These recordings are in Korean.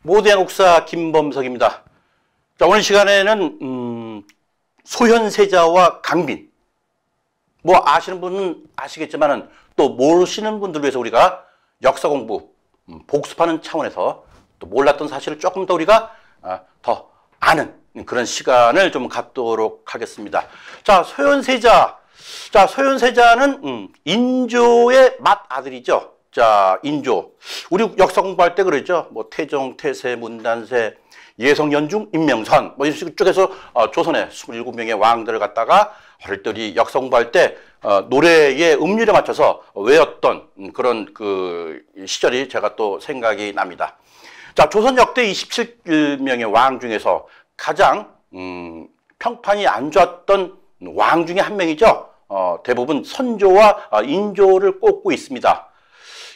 모대한국사 김범석입니다. 자, 오늘 시간에는 소현세자와 강빈, 뭐 아시는 분은 아시겠지만은 또 모르시는 분들 위해서 우리가 역사 공부 복습하는 차원에서 또 몰랐던 사실을 조금 더 우리가 더 아는 그런 시간을 좀 갖도록 하겠습니다. 자, 소현세자. 자, 소현세자는 인조의 맏아들이죠. 자, 인조. 우리 역사 공부할 때 그러죠. 뭐 태종, 태세, 문단세, 예성, 연중, 임명선 뭐 이런 식으로 쭉 해서 조선의 27명의 왕들을 갖다가 어릴 때 우리 역사 공부할 때 노래의 음률에 맞춰서 외웠던 그런 그 시절이 제가 또 생각이 납니다. 자, 조선 역대 27명의 왕 중에서 가장 평판이 안 좋았던 왕 중에 한 명이죠. 대부분 선조와 인조를 꼽고 있습니다.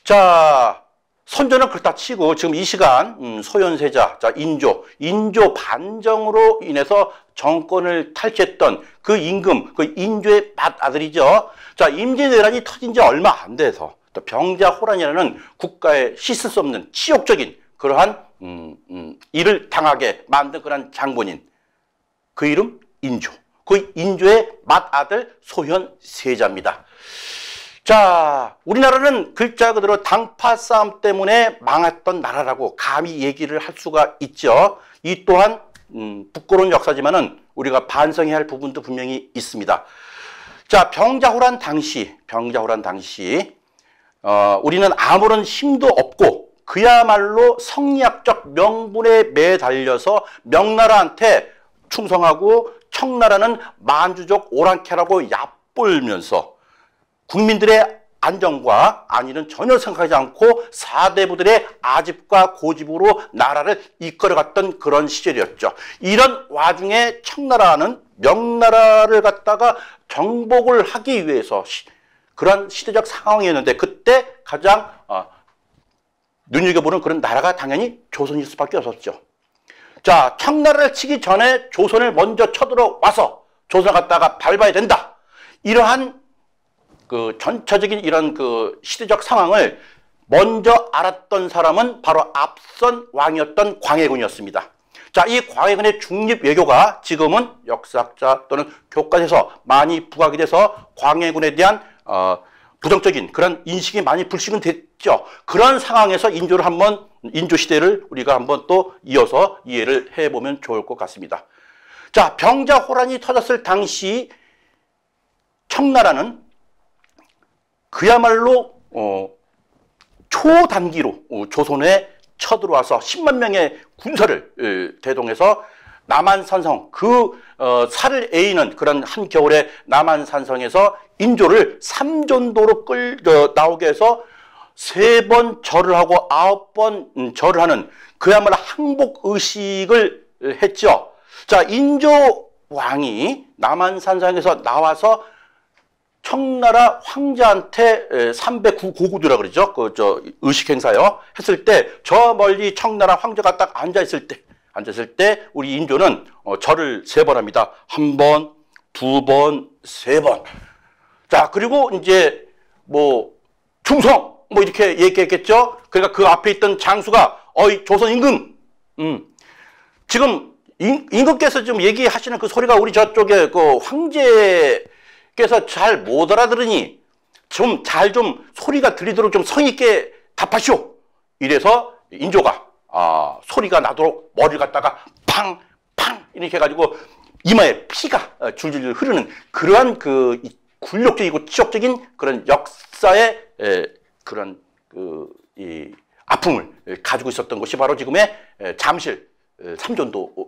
자, 선조는 그렇다 치고 지금 이 시간 소현세자, 자, 인조 반정으로 인해서 정권을 탈취했던 그 임금, 그 인조의 맏아들이죠. 자, 임진왜란이 터진 지 얼마 안 돼서 또 병자호란이라는 국가에 씻을 수 없는 치욕적인 그러한 일을 당하게 만든 그런 장본인, 그 이름 인조. 그 인조의 맏아들 소현세자입니다. 자, 우리나라는 글자 그대로 당파 싸움 때문에 망했던 나라라고 감히 얘기를 할 수가 있죠. 이 또한 부끄러운 역사지만은 우리가 반성해야 할 부분도 분명히 있습니다. 자, 병자호란 당시 우리는 아무런 힘도 없고 그야말로 성리학적 명분에 매달려서 명나라한테 충성하고 청나라는 만주족 오랑캐라고 얕볼면서 국민들의 안정과 안위는 전혀 생각하지 않고 사대부들의 아집과 고집으로 나라를 이끌어갔던 그런 시절이었죠. 이런 와중에 청나라는 명나라를 갖다가 정복을 하기 위해서 그런 시대적 상황이었는데 그때 가장 눈여겨보는 그런 나라가 당연히 조선일 수밖에 없었죠. 자, 청나라를 치기 전에 조선을 먼저 쳐들어와서 조선을 갖다가 밟아야 된다. 이러한 그 전체적인 이런 그 시대적 상황을 먼저 알았던 사람은 바로 앞선 왕이었던 광해군이었습니다. 자, 이 광해군의 중립 외교가 지금은 역사학자 또는 교과서에서 많이 부각이 돼서 광해군에 대한 부정적인 그런 인식이 많이 불식은 됐죠. 그런 상황에서 인조 시대를 우리가 한번 또 이어서 이해를 해보면 좋을 것 같습니다. 자, 병자호란이 터졌을 당시 청나라는 그야말로 초단기로 조선에 쳐들어와서 10만 명의 군사를 대동해서 남한산성, 살을 에이는 그런 한겨울에 남한산성에서 인조를 삼전도로 나오게 해서 3번 절을 하고 9번 절을 하는 그야말로 항복의식을 했죠. 자, 인조 왕이 남한산성에서 나와서 청나라 황제한테 309고구두라 그러죠. 의식 행사요. 했을 때 저 멀리 청나라 황제가 딱 앉아있을 때 우리 인조는 절을 3번 합니다. 1번, 2번, 3번. 자, 그리고 이제 뭐 충성 뭐 이렇게 얘기했겠죠. 그러니까 그 앞에 있던 장수가 어이 조선 임금. 지금 임금께서 좀 얘기하시는 그 소리가 우리 저쪽에 그 황제께서 잘 못 알아들으니 좀 소리가 들리도록 좀 성의 있게 답하시오. 이래서 인조가 소리가 나도록 머리를 갖다가 팡 이렇게 해가지고 이마에 피가 줄줄 흐르는 그러한 그 굴욕적이고 치욕적인 그런 역사의 그런 이 아픔을 가지고 있었던 곳이 바로 지금의 잠실 삼전도였죠.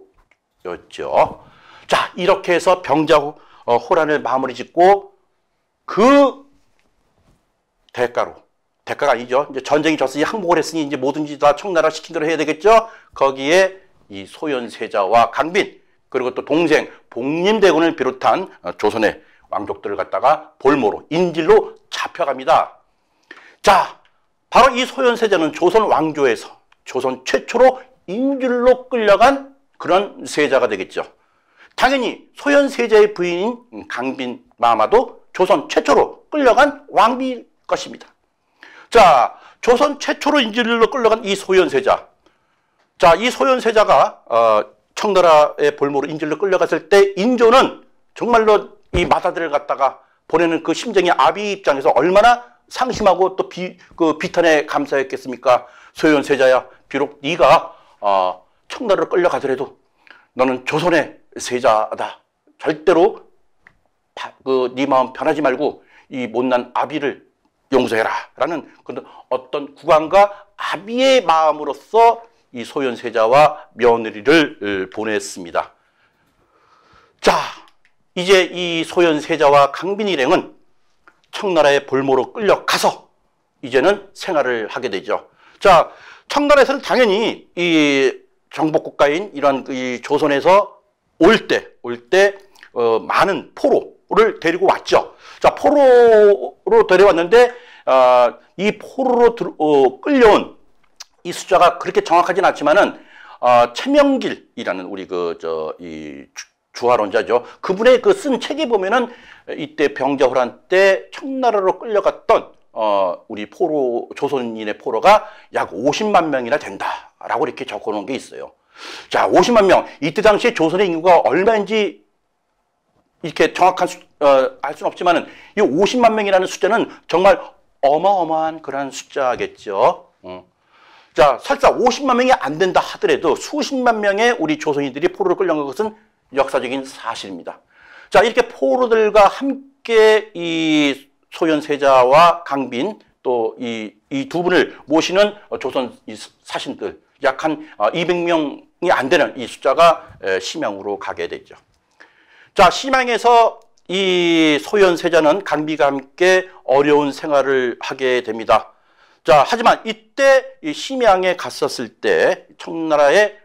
자, 이렇게 해서 병자호란을 마무리 짓고 그 대가가 아니죠. 이제 전쟁이 졌으니 항복을 했으니 이제 뭐든지 다 청나라 시킨 대로 해야 되겠죠. 거기에 이 소현세자와 강빈 그리고 또 동생 복림대군을 비롯한 조선의 왕족들을 갖다가 볼모로 인질로 잡혀갑니다. 자, 바로 이 소현세자는 조선 왕조에서 조선 최초로 인질로 끌려간 그런 세자가 되겠죠. 당연히 소현세자의 부인인 강빈 마마도 조선 최초로 끌려간 왕비일 것입니다. 자, 조선 최초로 인질로 끌려간 이 소현세자. 자, 이 소현세자가 청나라의 볼모로 인질로 끌려갔을 때 인조는 정말로 이 맏아들을 갖다가 보내는 그 심정이 아비 입장에서 얼마나 상심하고 또 비탄에 감사했겠습니까? 소현세자야, 비록 네가 청나라로 끌려가더라도 너는 조선의 세자다. 절대로 네 마음 변하지 말고 이 못난 아비를 용서해라. 라는 그런 어떤 국왕과 아비의 마음으로서 이 소현세자와 며느리를 보냈습니다. 자, 이제 이 소현세자와 강빈 일행은 청나라의 볼모로 끌려가서 이제는 생활을 하게 되죠. 자, 청나라에서는 당연히 이 정복국가인 이런 이 조선에서 올 때 많은 포로를 데리고 왔죠. 자, 포로로 데려왔는데 이 포로로 끌려온 이 숫자가 그렇게 정확하진 않지만은 최명길이라는 우리 이 주화론자죠. 그분의 그 쓴 책에 보면은 이때 병자호란 때 청나라로 끌려갔던 우리 조선인의 포로가 약 50만 명이나 된다라고 이렇게 적어놓은 게 있어요. 자, 50만 명. 이때 당시에 조선의 인구가 얼마인지 이렇게 정확한 알 수는 없지만은 이 50만 명이라는 숫자는 정말 어마어마한 그런 숫자겠죠. 자, 설사 50만 명이 안 된다 하더라도 수십만 명의 우리 조선인들이 포로로 끌려간 것은 역사적인 사실입니다. 자, 이렇게 포로들과 함께 이 소현세자와 강빈 또 이 두 분을 모시는 조선 사신들 약 한 200명이 안 되는 이 숫자가 심양으로 가게 되죠. 자, 심양에서 이 소현세자는 강비가 함께 어려운 생활을 하게 됩니다. 자, 하지만 이때 이 심양에 갔었을 때 청나라의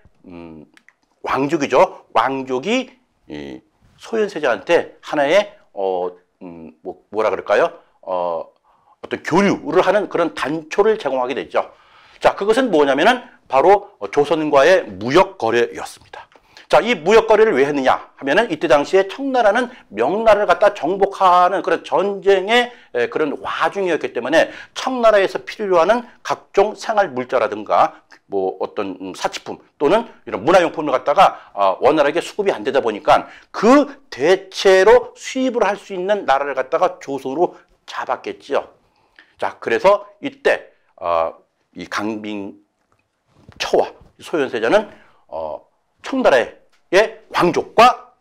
왕족이죠. 왕족이 이 소현세자한테 하나의 뭐라 그럴까요? 어떤 교류를 하는 그런 단초를 제공하게 되죠. 자, 그것은 뭐냐면은 바로 조선과의 무역 거래였습니다. 자, 이 무역 거래를 왜 했느냐 하면은 이때 당시에 청나라는 명나라를 갖다 정복하는 그런 전쟁의 그런 와중이었기 때문에 청나라에서 필요로 하는 각종 생활 물자라든가 뭐 어떤 사치품 또는 이런 문화용품을 갖다가 원활하게 수급이 안 되다 보니까 그 대체로 수입을 할 수 있는 나라를 갖다가 조선으로 잡았겠죠. 자, 그래서 이때 이 강빈 처와 소현세자는 청나라의 왕족과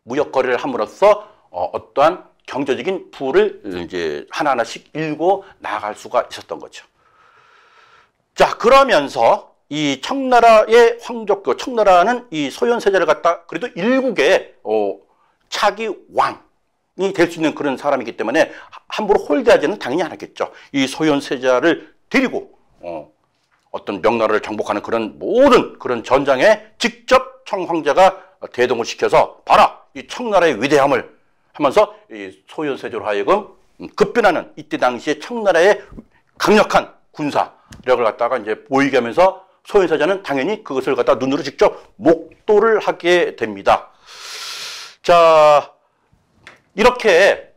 무역 거래를 함으로써 어떠한 경제적인 부를 이제 하나하나씩 일고 나갈 수가 있었던 거죠. 자, 그러면서 이 청나라의 황족, 청나라는 이 소현세자를 갖다 그래도 일국의 차기 왕이 될 수 있는 그런 사람이기 때문에 함부로 홀대하지는 당연히 않았겠죠. 이 소현세자를 데리고 어떤 명나라를 정복하는 그런 모든 그런 전장에 직접 청황제가 대동을 시켜서 봐라, 이 청나라의 위대함을 하면서 이 소현세자로 하여금 급변하는 이때 당시에 청나라의 강력한 군사력을 갖다가 이제 보이게 하면서 소현세자는 당연히 그것을 갖다 눈으로 직접 목도를 하게 됩니다. 자, 이렇게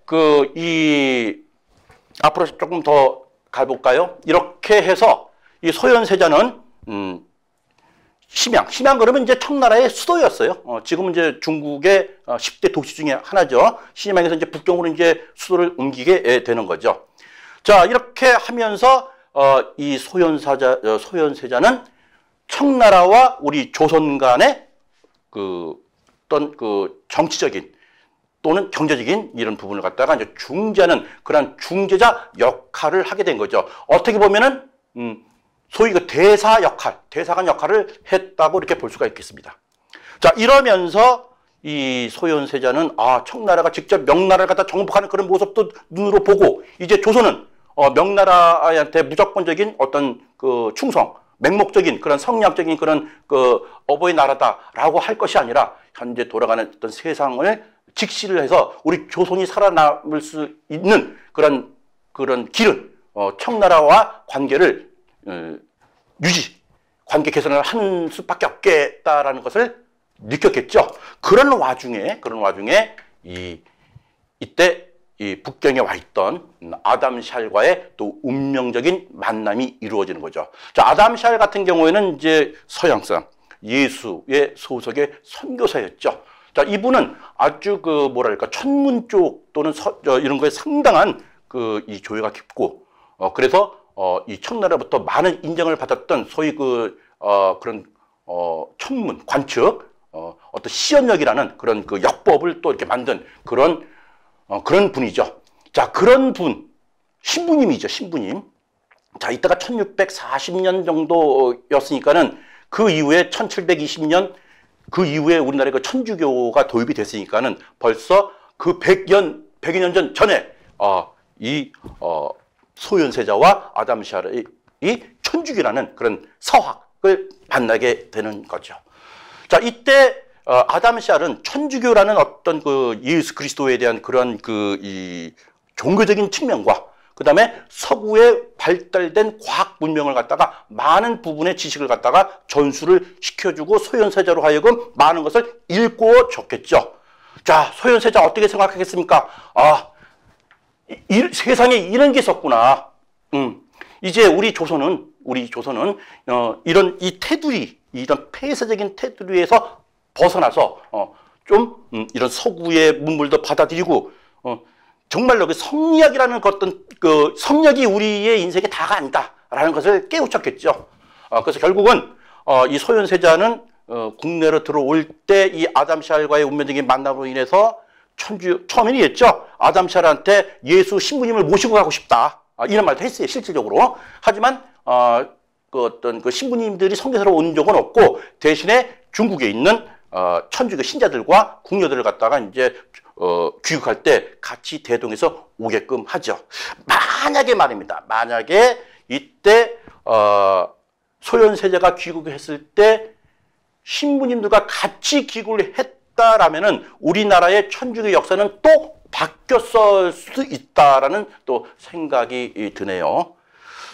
앞으로 조금 더 가볼까요? 이렇게 해서 이 소현세자는 심양 그러면 이제 청나라의 수도였어요. 지금은 이제 중국의 10대 도시 중에 하나죠. 심양에서 이제 북경으로 이제 수도를 옮기게 되는 거죠. 자, 이렇게 하면서 이 소현세자는 청나라와 우리 조선 간의 어떤 정치적인 또는 경제적인 이런 부분을 갖다가 이제 중재하는 그런 중재자 역할을 하게 된 거죠. 어떻게 보면은 소위 그 대사관 역할을 했다고 이렇게 볼 수가 있겠습니다. 자, 이러면서 이 소현세자는 청나라가 직접 명나라를 갖다 정복하는 그런 모습도 눈으로 보고 이제 조선은 명나라한테 무조건적인 어떤 충성, 맹목적인 그런 성리학적인 그런 어버이 나라다라고 할 것이 아니라 현재 돌아가는 어떤 세상을 직시를 해서 우리 조선이 살아남을 수 있는 그런 길은 청나라와 관계를 관계 개선을 하는 수밖에 없겠다라는 것을 느꼈겠죠. 그런 와중에 이때 이 북경에 와 있던 아담 샬과의 또 운명적인 만남이 이루어지는 거죠. 자, 아담 샬 같은 경우에는 이제 서양상 예수의 소속의 선교사였죠. 자, 이분은 아주 그 뭐랄까 천문 쪽 또는 이런 거에 상당한 그 이 조예가 깊고 그래서 이 청나라부터 많은 인정을 받았던 소위 그런 천문 관측 어떤 시연력이라는 그런 그 역법을 또 이렇게 만든 그런 분이죠. 자, 그런 분 신부님이죠, 신부님. 자, 이때가 1640년 정도였으니까는 그 이후에 1720년 그 이후에 우리나라에 그 천주교가 도입이 됐으니까는 벌써 그 100여 년 전에 소현세자와 아담 샬이 천주교라는 그런 서학을 만나게 되는 거죠. 자, 이때 아담 샬은 천주교라는 어떤 그 예수 그리스도에 대한 그런 이 종교적인 측면과 그 다음에 서구에 발달된 과학 문명을 갖다가 많은 부분의 지식을 갖다가 전수를 시켜주고 소현세자로 하여금 많은 것을 읽고 적겠죠. 자, 소현세자 어떻게 생각하겠습니까? 세상에 이런 게 있었구나. 이제 우리 조선은 이런 이 테두리, 이런 폐쇄적인 테두리에서 벗어나서 이런 서구의 문물도 받아들이고 정말로 그 성리학이라는 어떤 그 성력이 우리의 인생의 다가 아니다라는 것을 깨우쳤겠죠. 그래서 결국은 이 소현세자는 국내로 들어올 때 이 아담 샬과의 운명적인 만남으로 인해서 처음에는 이랬죠. 아담 샬한테 예수 신부님을 모시고 가고 싶다. 이런 말도 했어요, 실질적으로. 하지만 그 어떤 그 신부님들이 성교사로 온 적은 없고 대신에 중국에 있는 천주교 신자들과 궁녀들을 갖다가 이제 귀국할 때 같이 대동해서 오게끔 하죠. 만약에 말입니다. 만약에 이때 소현세자가 귀국했을 때 신부님들과 같이 귀국을 했다라면은 우리나라의 천주교 역사는 또 바뀌었을 수 있다라는 또 생각이 드네요.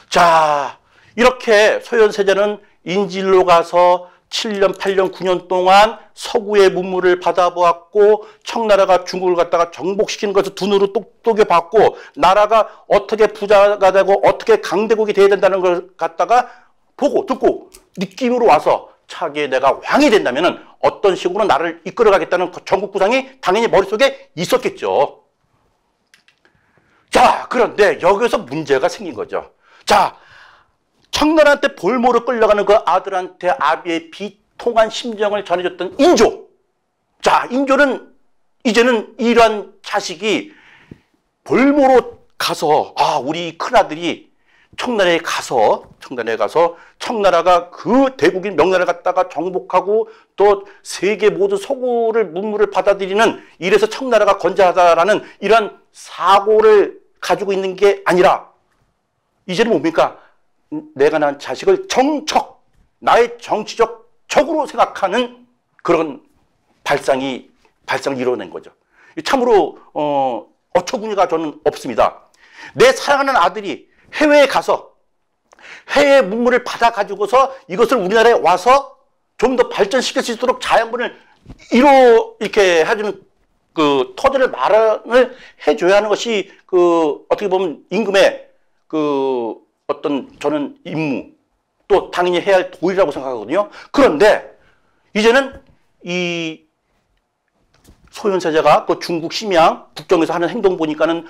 자, 이렇게 소현세자는 인질로 가서 7년, 8년, 9년 동안 서구의 문물을 받아보았고 청나라가 중국을 갖다가 정복시키는 것을 두 눈으로 똑똑히 봤고 나라가 어떻게 부자가 되고 어떻게 강대국이 돼야 된다는 걸 갖다가 보고 듣고 느낌으로 와서 차기에 내가 왕이 된다면 어떤 식으로 나를 이끌어가겠다는 전국 구상이 당연히 머릿속에 있었겠죠. 자, 그런데 여기서 문제가 생긴 거죠. 자, 청나라한테 볼모로 끌려가는 그 아들한테 아비의 비통한 심정을 전해줬던 인조. 자, 인조는 이제는 이러한 자식이 볼모로 가서 우리 큰아들이 청나라에 가서 청나라가 그 대국인 명나라를 갖다가 정복하고 또 세계 모든 서구를 문물을 받아들이는 이래서 청나라가 건재하다라는 이런 사고를 가지고 있는 게 아니라 이제는 뭡니까? 내가 낳은 자식을 나의 정치적 적으로 생각하는 그런 발상이 이루어낸 거죠. 참으로 어처구니가 저는 없습니다. 내 사랑하는 아들이 해외에 가서 해외 문물을 받아가지고서 이것을 우리나라에 와서 좀 더 발전시킬 수 있도록 자양분을 이렇게 해주는 그 터전을 마련을 해줘야 하는 것이 그 어떻게 보면 임금의 그 어떤 저는 임무 또 당연히 해야 할 도리라고 생각하거든요. 그런데 이제는 이 소현세자가 그 중국 심양 북경에서 하는 행동 보니까는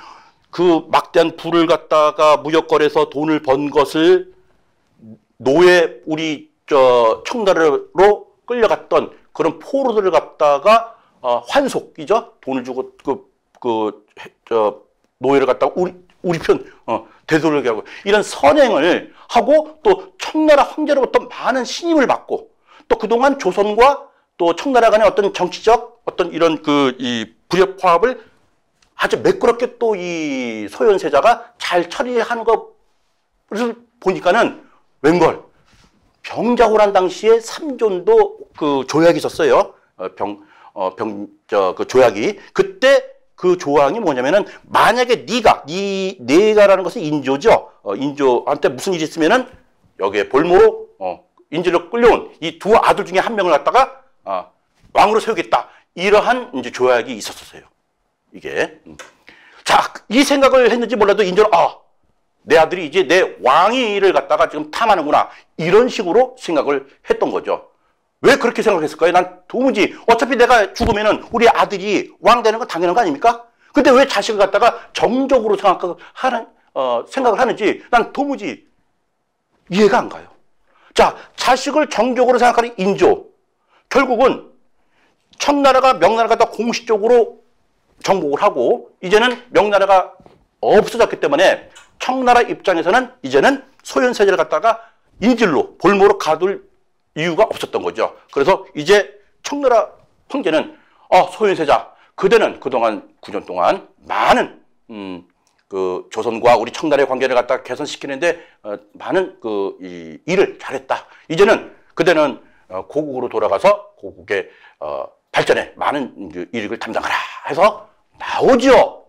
그 막대한 부를 갖다가 무역거래해서 돈을 번 것을 노예 우리 청나라로 끌려갔던 그런 포로들을 갖다가 환속이죠. 돈을 주고 노예를 갖다가 우리 편 되돌리게 하고 이런 선행을 하고 또 청나라 황제로부터 많은 신임을 받고 또 그동안 조선과 또 청나라 간의 어떤 정치적 어떤 이런 이 불협화합을 아주 매끄럽게 또 이 소현세자가 잘 처리하는 것을 보니까는 웬걸 병자호란 당시에 삼존도 그 조약이 있었어요. 그 조약이 그때 그 조항이 뭐냐면은 만약에 네가라는 것은 인조죠. 인조한테 무슨 일이 있으면은 여기에 볼모로 인질로 끌려온 이 두 아들 중에 한 명을 갖다가 왕으로 세우겠다. 이러한 이제 조약이 있었어요. 이게. 자, 이 생각을 했는지 몰라도 인조는 내 아들이 이제 내 왕위를 갖다가 지금 탐하는구나. 이런 식으로 생각을 했던 거죠. 왜 그렇게 생각했을까요? 난 도무지 어차피 내가 죽으면은 우리 아들이 왕 되는 건 당연한 거 아닙니까? 근데 왜 자식을 갖다가 정적으로 생각을 하는지 난 도무지 이해가 안 가요. 자, 자식을 정적으로 생각하는 인조. 결국은 청나라가 명나라가 다 공식적으로 정복을 하고 이제는 명나라가 없어졌기 때문에 청나라 입장에서는 이제는 소현세자를 갖다가 인질로 볼모로 가둘 이유가 없었던 거죠. 그래서 이제 청나라 황제는 소현세자 그대는 그동안 9년 동안 많은 그 조선과 우리 청나라의 관계를 갖다가 개선시키는데 많은 이 일을 잘했다. 이제는 그대는 고국으로 돌아가서 고국의 발전에 많은 일을 담당하라 해서 나오죠.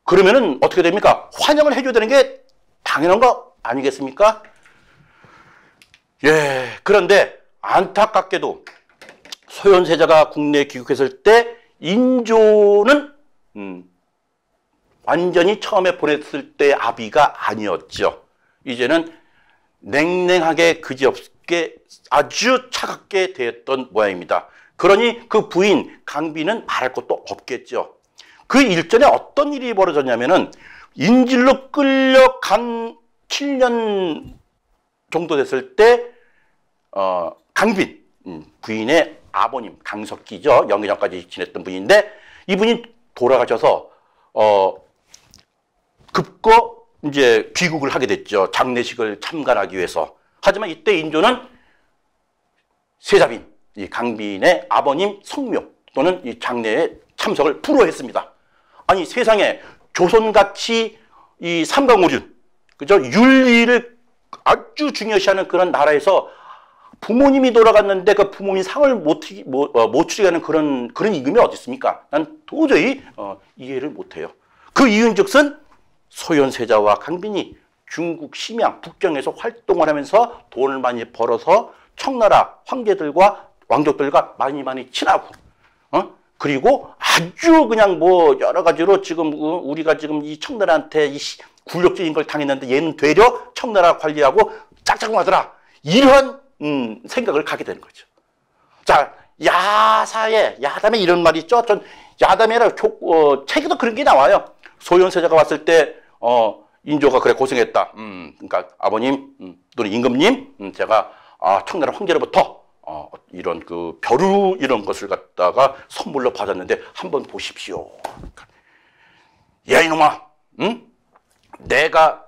그러면은 어떻게 됩니까? 환영을 해줘야 되는 게 당연한 거 아니겠습니까? 예. 그런데 안타깝게도 소현세자가 국내에 귀국했을 때 인조는 완전히 처음에 보냈을 때 아비가 아니었죠. 이제는 냉랭하게 그지없게 아주 차갑게 대했던 모양입니다. 그러니 그 부인 강비는 말할 것도 없겠죠. 그 일전에 어떤 일이 벌어졌냐면은 인질로 끌려간 7년 정도 됐을 때 강빈 부인의 아버님 강석기죠. 영의정까지 지냈던 분인데 이분이 돌아가셔서 급거 이제 귀국을 하게 됐죠. 장례식을 참관하기 위해서. 하지만 이때 인조는 세자빈 이 강빈의 아버님 성묘 또는 이 장례에 참석을 불허했습니다. 아니 세상에 조선같이 이 삼강오륜 그죠 윤리를 아주 중요시하는 그런 나라에서 부모님이 돌아갔는데 그 부모님 상을 못 추리하는 그런 임금이 어디 있습니까? 난 도저히 이해를 못해요. 그 이유인즉슨 소현세자와 강빈이 중국 심양 북경에서 활동을 하면서 돈을 많이 벌어서 청나라 황제들과 왕족들과 많이 친하고 그리고 아주 그냥 뭐 여러 가지로 지금 우리가 지금 이 청나라한테 이 굴욕적인 걸 당했는데 얘는 되려 청나라 관리하고 짝짝하더라. 이러한 생각을 갖게 되는 거죠. 자, 야담에 이런 말이 있죠. 전 야담에라 책에도 그런 게 나와요. 소현세자가 왔을 때 인조가 그래 고생했다. 그러니까 아버님 또는 임금님 제가 청나라 황제로부터 이런 그 벼루 이런 것을 갖다가 선물로 받았는데 한번 보십시오. 야 이놈아, 내가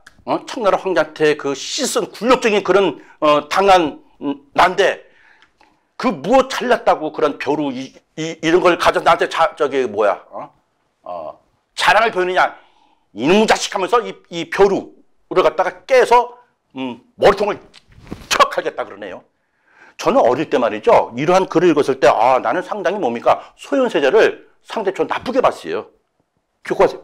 청나라 황제한테 그 씻은 굴욕적인 그런 당한 난데 그 무엇 잘났다고 그런 벼루 이런 걸 가져 나한테 자랑을 보이느냐 이놈 자식 하면서 이 벼루를 갖다가 깨서 머리통을 척 하겠다 그러네요. 저는 어릴 때 말이죠. 이러한 글을 읽었을 때 나는 상당히 뭡니까? 소현세자를 상당히 좀 나쁘게 봤어요.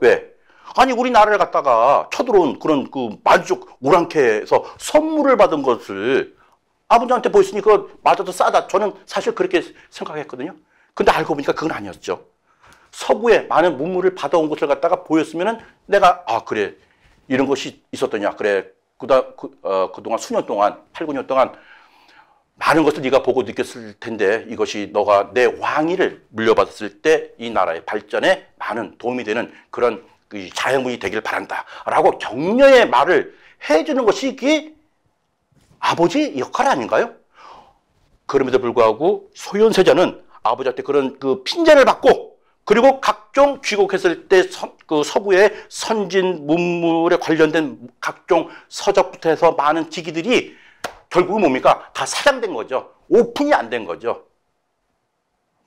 왜? 아니 우리나라를 갖다가 쳐들어온 그런 그 만주족 오랑캐에서 선물을 받은 것을 아버지한테 보였으니 그거 맞아도 싸다. 저는 사실 그렇게 생각했거든요. 근데 알고 보니까 그건 아니었죠. 서구에 많은 문물을 받아온 것을 갖다가 보였으면은 내가 그래 이런 것이 있었더냐. 그래 그동안 수년 동안 8, 9년 동안 많은 것을 네가 보고 느꼈을 텐데 이것이 너가 내 왕위를 물려받았을 때 이 나라의 발전에 많은 도움이 되는 그런 자양분이 되길 바란다 라고 격려의 말을 해주는 것이 이게 아버지 역할 아닌가요? 그럼에도 불구하고 소현세자는 아버지한테 그런 그 핀잔을 받고 그리고 각종 귀국했을 때 그 서구의 선진 문물에 관련된 각종 서적부터 해서 많은 직위들이 결국은 뭡니까? 다 사장된 거죠. 오픈이 안 된 거죠.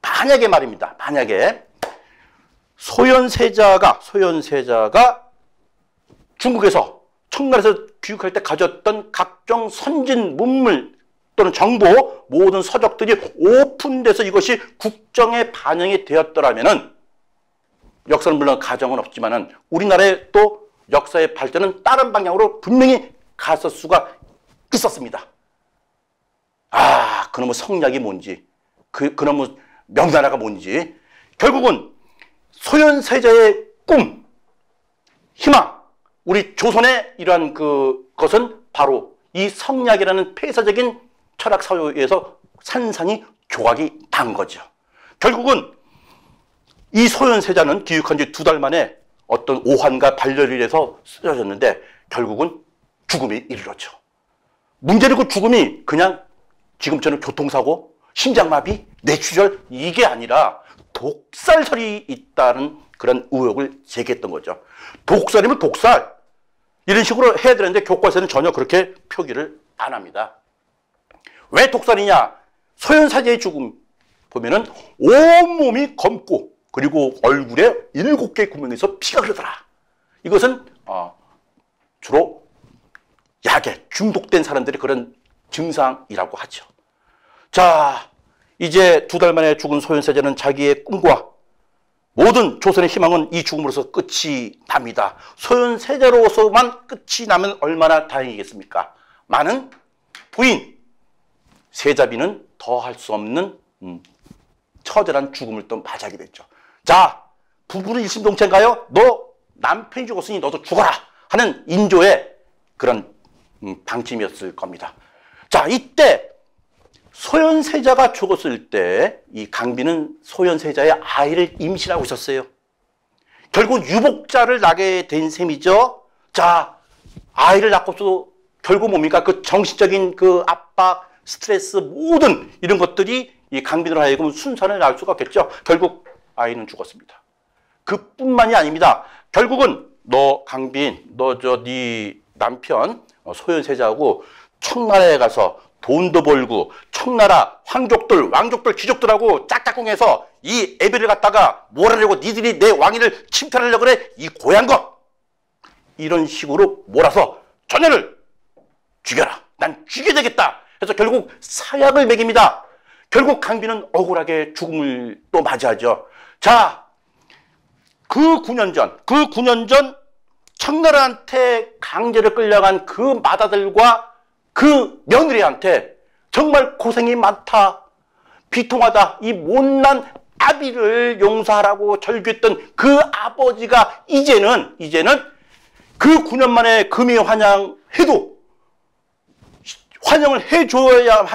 만약에 말입니다. 만약에 소현세자가 중국에서 청나라에서 귀국할 때 가졌던 각종 선진 문물 또는 정보 모든 서적들이 오픈돼서 이것이 국정에 반영이 되었더라면은 역사는 물론 가정은 없지만은 우리나라의 또 역사의 발전은 다른 방향으로 분명히 갔을 수가 있었습니다. 그놈의 성략이 뭔지, 그놈의 명나라가 뭔지, 결국은 소현세자의 꿈, 희망, 우리 조선의 이러한 그것은 바로 이 성리학이라는 폐쇄적인 철학 사회에서 산산이 조각이 난 거죠. 결국은 이 소현세자는 귀국한 지 2달 만에 어떤 오한과 발열일에서 쓰러졌는데 결국은 죽음에 이르렀죠. 문제는 그 죽음이 그냥 지금처럼 교통사고, 심장마비, 뇌출혈 이게 아니라 독살설이 있다는 그런 의혹을 제기했던 거죠. 독살이면 독살 이런 식으로 해야 되는데 교과서는 전혀 그렇게 표기를 안 합니다. 왜 독살이냐? 소현사자의 죽음 보면은 온몸이 검고 그리고 얼굴에 7개 구멍에서 피가 흐르더라. 이것은 주로 약에 중독된 사람들이 그런 증상이라고 하죠. 자, 이제 2달 만에 죽은 소현세자는 자기의 꿈과 모든 조선의 희망은 이 죽음으로서 끝이 납니다. 소현세자로서만 끝이 나면 얼마나 다행이겠습니까? 많은 부인, 세자비는 더할 수 없는 처절한 죽음을 또 맞이하게 됐죠. 자, 부부는 일심동체인가요? 너 남편이 죽었으니 너도 죽어라 하는 인조의 그런 방침이었을 겁니다. 자, 이때 소현세자가 죽었을 때 이 강비는 소현세자의 아이를 임신하고 있었어요. 결국 유복자를 낳게 된 셈이죠. 자, 아이를 낳고서 결국 뭡니까? 그 정신적인 그 압박, 스트레스 모든 이런 것들이 이 강비로 하여금 순산을 낳을 수가 없겠죠. 결국 아이는 죽었습니다. 그뿐만이 아닙니다. 결국은 너 강빈, 너 네 남편 소현세자하고 청나라에 가서 돈도 벌고 청나라 황족들, 왕족들, 귀족들하고 짝짝꿍해서 이 애비를 갖다가 몰아내고 니들이 내 왕위를 침탈하려고 그래 이 고얀 거 이런 식으로 몰아서 전혀를 죽여라. 난 죽여야 되겠다. 그래서 결국 사약을 먹입니다. 결국 강비는 억울하게 죽음을 또 맞이하죠. 자, 그 9년 전 청나라한테 강제로 끌려간 그 마다들과 그 며느리한테 정말 고생이 많다, 비통하다, 이 못난 아비를 용서하라고 절규했던 그 아버지가 이제는 그 9년 만에 금이 환영해도 환영을 해줘야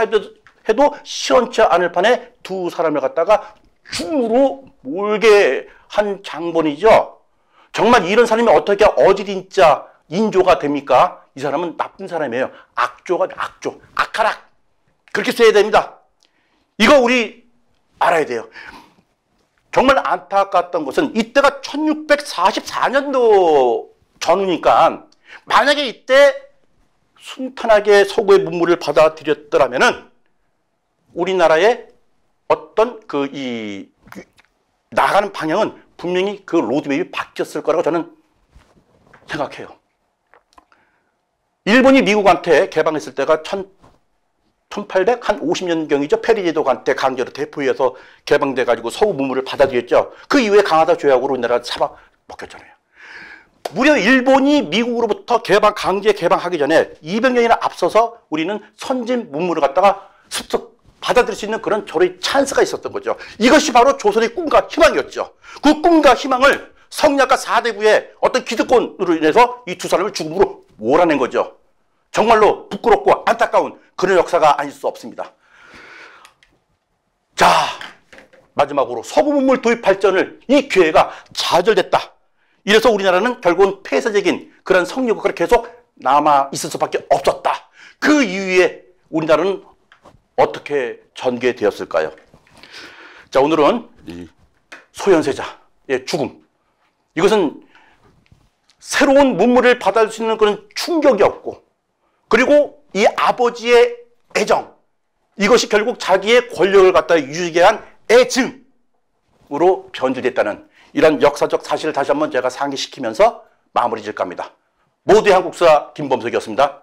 해도 시원치 않을 판에 두 사람을 갖다가 죽음으로 몰게 한 장본이죠. 정말 이런 사람이 어떻게 어지린자 인조가 됩니까? 이 사람은 나쁜 사람이에요. 악조가 악조, 악하락. 그렇게 써야 됩니다. 이거 우리 알아야 돼요. 정말 안타까웠던 것은 이때가 1644년도 전후니까 만약에 이때 순탄하게 서구의 문물을 받아들였더라면은 우리나라의 어떤 나가는 방향은 분명히 그 로드맵이 바뀌었을 거라고 저는 생각해요. 일본이 미국한테 개방했을 때가 1850년경이죠. 페리제도한테 강제로 대포해서 개방돼가지고 서구 문물을 받아들였죠. 그 이후에 강하다 조약으로 우리나라가 잡아 먹혔잖아요. 무려 일본이 미국으로부터 강제 개방하기 전에 200년이나 앞서서 우리는 선진 문물을 갖다가 습득 받아들일 수 있는 그런 저의 찬스가 있었던 거죠. 이것이 바로 조선의 꿈과 희망이었죠. 그 꿈과 희망을 성리학과 4대부의 어떤 기득권으로 인해서 이 두 사람을 죽음으로 몰아낸 거죠. 정말로 부끄럽고 안타까운 그런 역사가 아닐 수 없습니다. 자, 마지막으로 서구 문물 도입 발전을 이 기회가 좌절됐다. 이래서 우리나라는 결국은 폐쇄적인 그런 성리국가로 계속 남아 있을 수밖에 없었다. 그 이후에 우리나라는 어떻게 전개되었을까요? 자, 오늘은 이 소현세자의 죽음. 이것은 새로운 문물을 받아들일 수 있는 그런 충격이었고, 그리고 이 아버지의 애정, 이것이 결국 자기의 권력을 갖다 유지하게 한 애증으로 변질됐다는 이런 역사적 사실을 다시 한번 제가 상기시키면서 마무리 질까 합니다. 모두의 한국사 김범석이었습니다.